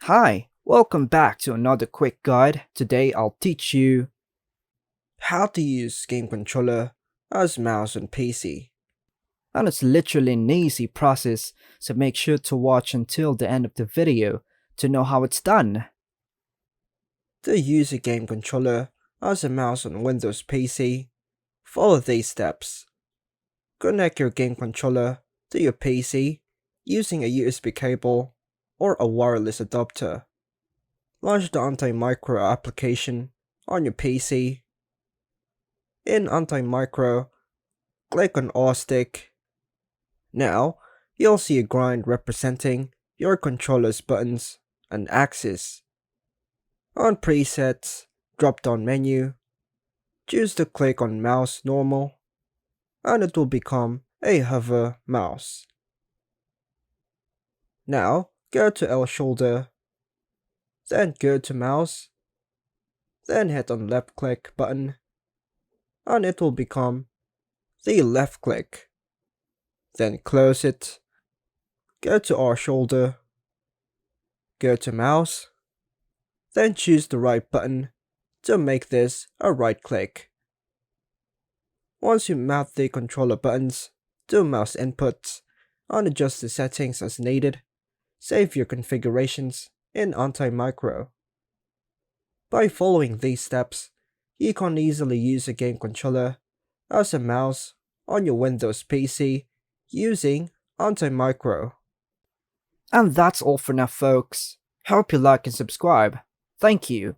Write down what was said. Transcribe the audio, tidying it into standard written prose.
Hi, welcome back to another quick guide. Today I'll teach you how to use game controller as mouse on PC. And it's literally an easy process, so make sure to watch until the end of the video to know how it's done. To use a game controller as a mouse on Windows PC, follow these steps. Connect your game controller to your PC using a USB cable or a wireless adapter. Launch the Anti-Micro application on your PC. In Anti-Micro, click on AUSTIC. Now, you'll see a grind representing your controller's buttons and axis. On Presets, drop-down menu, choose to click on Mouse Normal, and it will become a hover mouse. Now, go to L shoulder, then go to Mouse, then hit on left click button, and it will become the left click. Then close it, go to R shoulder, go to mouse, then choose the right button to make this a right click. Once you map the controller buttons to mouse inputs and adjust the settings as needed, save your configurations in Anti-Micro. By following these steps, you can easily use a game controller as a mouse on your Windows PC using Anti-Micro. And that's all for now, folks. Hope you like and subscribe. Thank you.